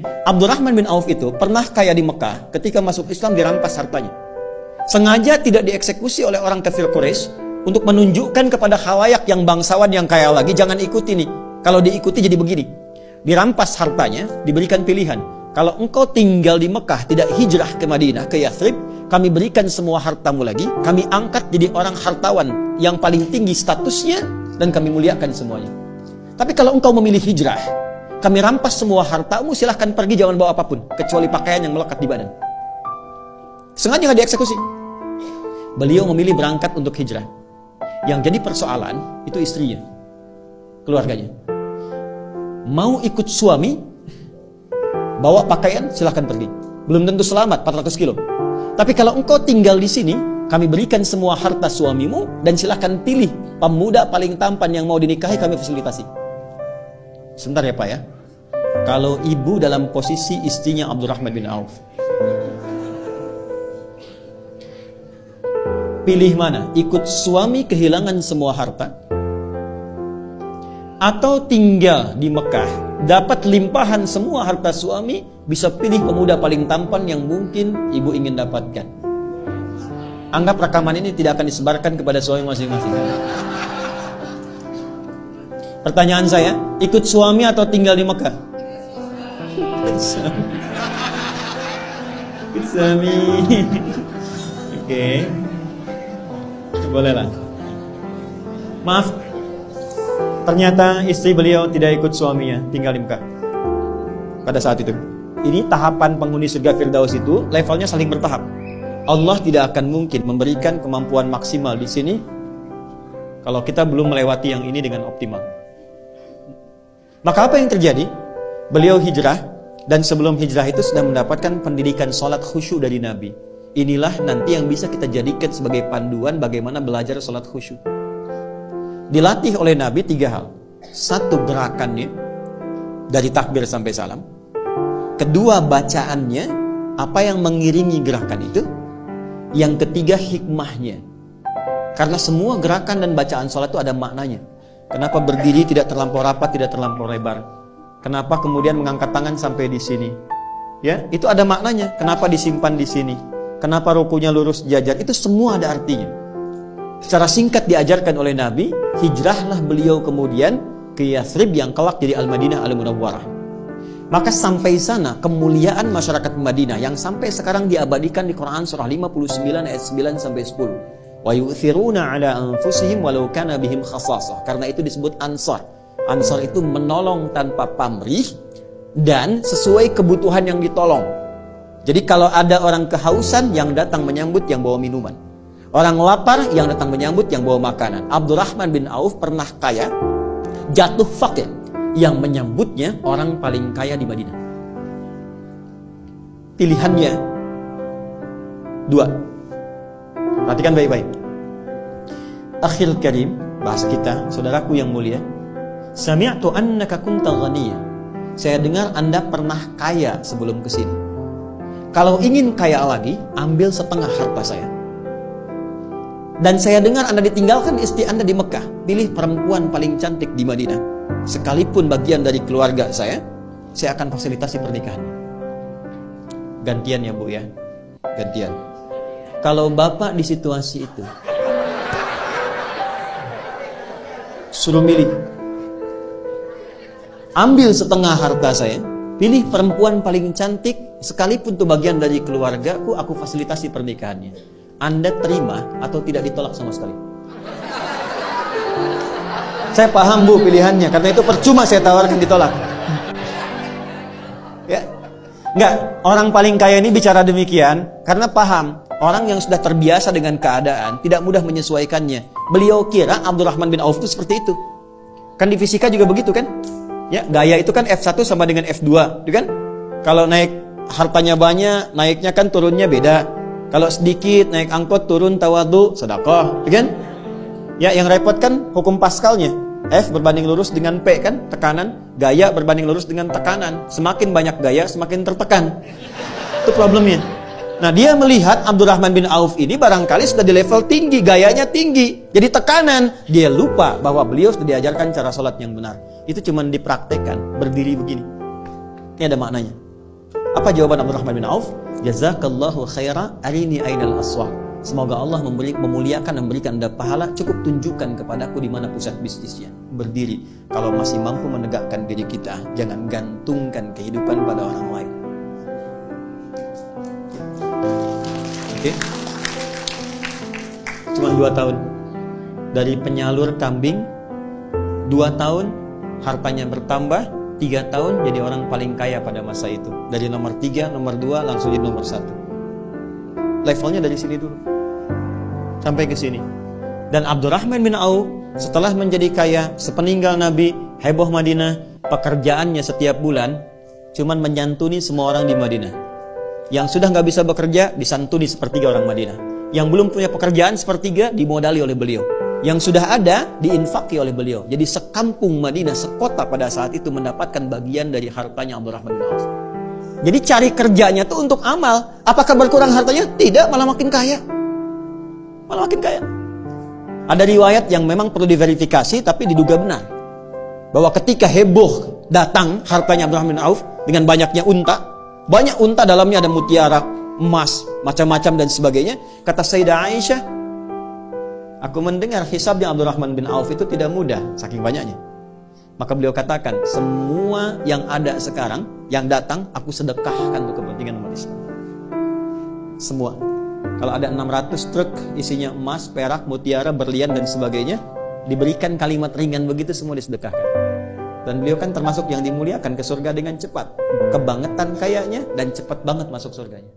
Abdurrahman bin Auf itu pernah kaya di Mekah, ketika masuk Islam dirampas hartanya. Sengaja tidak dieksekusi oleh orang kafir Quraisy untuk menunjukkan kepada khalayak yang bangsawan yang kaya lagi, jangan ikuti nih. Kalau diikuti jadi begini. Dirampas hartanya, diberikan pilihan. Kalau engkau tinggal di Mekah, tidak hijrah ke Madinah, ke Yathrib, kami berikan semua hartamu lagi, kami angkat jadi orang hartawan yang paling tinggi statusnya, dan kami muliakan semuanya. Tapi kalau engkau memilih hijrah, kami rampas semua hartamu, silahkan pergi, jangan bawa apapun, kecuali pakaian yang melekat di badan. Sengaja nggak dieksekusi. Beliau memilih berangkat untuk hijrah. Yang jadi persoalan, itu istrinya, keluarganya. Mau ikut suami, bawa pakaian, silahkan pergi. Belum tentu selamat, 400 kilo. Tapi kalau engkau tinggal di sini, kami berikan semua harta suamimu, dan silahkan pilih pemuda paling tampan yang mau dinikahi, kami fasilitasi. Sebentar ya Pak ya. Kalau ibu dalam posisi istrinya Abdurrahman bin Auf, pilih mana? Ikut suami kehilangan semua harta, atau tinggal di Mekah dapat limpahan semua harta suami, bisa pilih pemuda paling tampan yang mungkin ibu ingin dapatkan. Anggap rekaman ini tidak akan disebarkan kepada suami masing-masing. Pertanyaan saya, ikut suami atau tinggal di Mekah? Ikut suami. Oke. Bolehlah. Maaf, ternyata istri beliau tidak ikut suaminya tinggal di Mekah pada saat itu. Ini tahapan penghuni surga Firdaus itu levelnya saling bertahap. Allah tidak akan mungkin memberikan kemampuan maksimal di sini kalau kita belum melewati yang ini dengan optimal. Maka apa yang terjadi? Beliau hijrah, dan sebelum hijrah itu sudah mendapatkan pendidikan sholat khusyuk dari Nabi. Inilah nanti yang bisa kita jadikan sebagai panduan bagaimana belajar sholat khusyuk. Dilatih oleh Nabi 3 hal. 1, gerakannya dari takbir sampai salam. 2, bacaannya, apa yang mengiringi gerakan itu. Yang 3, hikmahnya. Karena semua gerakan dan bacaan sholat itu ada maknanya. Kenapa berdiri tidak terlampau rapat, tidak terlampau lebar? Kenapa kemudian mengangkat tangan sampai di sini? Ya, itu ada maknanya. Kenapa disimpan di sini? Kenapa rukunya lurus jajar? Itu semua ada artinya. Secara singkat diajarkan oleh Nabi, hijrahlah beliau kemudian ke Yathrib yang kelak jadi Al-Madinah Al-Munawwarah. Maka sampai sana kemuliaan masyarakat Madinah yang sampai sekarang diabadikan di Quran surah 59 ayat 9 sampai 10. Wa yu'thiruna 'ala anfusihim walau kana bihim khassasah. Karena itu disebut Ansar. Ansar itu menolong tanpa pamrih dan sesuai kebutuhan yang ditolong. Jadi kalau ada orang kehausan, yang datang menyambut yang bawa minuman. Orang lapar, yang datang menyambut yang bawa makanan. Abdurrahman bin Auf pernah kaya, jatuh fakir, yang menyambutnya orang paling kaya di Madinah. Pilihannya 2. Perhatikan baik-baik. Akhil karim, bahas kita, saudaraku yang mulia. Sami'tu annaka kunta ghaniya. Saya dengar Anda pernah kaya sebelum kesini. Kalau ingin kaya lagi, ambil setengah harta saya. Dan saya dengar Anda ditinggalkan istri Anda di Mekah. Pilih perempuan paling cantik di Madinah. Sekalipun bagian dari keluarga saya akan fasilitasi pernikahan. Gantian ya Bu ya. Gantian. Kalau Bapak di situasi itu, suruh milih. Ambil setengah harta saya, pilih perempuan paling cantik, sekalipun itu bagian dari keluargaku, aku fasilitasi pernikahannya. Anda terima atau tidak ditolak sama sekali? Saya paham Bu pilihannya, karena itu percuma saya tawarkan ditolak. Ya, enggak, orang paling kaya ini bicara demikian karena paham orang yang sudah terbiasa dengan keadaan tidak mudah menyesuaikannya. Beliau kira Abdurrahman bin Auf itu seperti itu. Kan di fisika juga begitu kan? Ya, gaya itu kan F1 sama dengan F2, gitu kan? Kalau naik hartanya banyak, naiknya kan turunnya beda. Kalau sedikit naik angkot turun tawadu, sedekah, gitu kan? Ya, yang repot kan hukum Pascalnya. F berbanding lurus dengan P kan, tekanan. Gaya berbanding lurus dengan tekanan. Semakin banyak gaya, semakin tertekan. Itu problemnya. Nah, dia melihat Abdurrahman bin Auf ini barangkali sudah di level tinggi, gayanya tinggi. Jadi tekanan. Dia lupa bahwa beliau sudah diajarkan cara sholat yang benar. Itu cuma dipraktekkan, berdiri begini. Ini ada maknanya. Apa jawaban Abdurrahman bin Auf? Jazakallahu khaira arini ainal aswaq. Semoga Allah memuliakan dan memberikan Anda pahala. Cukup tunjukkan kepadaku di mana pusat bisnisnya. Berdiri. Kalau masih mampu menegakkan diri kita, jangan gantungkan kehidupan pada orang lain. Oke? Cuma 2 tahun. Dari penyalur kambing, 2 tahun hartanya bertambah, 3 tahun jadi orang paling kaya pada masa itu. Dari nomor 3, nomor 2 langsung jadi nomor 1. Levelnya dari sini dulu sampai ke sini. Dan Abdurrahman bin Auf setelah menjadi kaya, sepeninggal Nabi, heboh Madinah, pekerjaannya setiap bulan cuman menyantuni semua orang di Madinah. Yang sudah nggak bisa bekerja disantuni sepertiga orang Madinah. Yang belum punya pekerjaan sepertiga dimodali oleh beliau. Yang sudah ada diinfaki oleh beliau. Jadi sekampung Madinah, sekota pada saat itu mendapatkan bagian dari hartanya Abdurrahman bin Auf. Jadi cari kerjanya tuh untuk amal. Apakah berkurang hartanya? Tidak, malah makin kaya. Malah makin kaya. Ada riwayat yang memang perlu diverifikasi tapi diduga benar. Bahwa ketika heboh datang hartanya Abdurrahman bin Auf dengan banyaknya unta, banyak unta dalamnya ada mutiara, emas, macam-macam dan sebagainya. Kata Sayyidah Aisyah, aku mendengar hisabnya Abdurrahman bin Auf itu tidak mudah, saking banyaknya. Maka beliau katakan, semua yang ada sekarang, yang datang, aku sedekahkan untuk kepentingan umat Islam. Semua. Kalau ada 600 truk isinya emas, perak, mutiara, berlian dan sebagainya, diberikan kalimat ringan begitu semua disedekahkan. Dan beliau kan termasuk yang dimuliakan ke surga dengan cepat. Kebangetan kayanya dan cepat banget masuk surganya.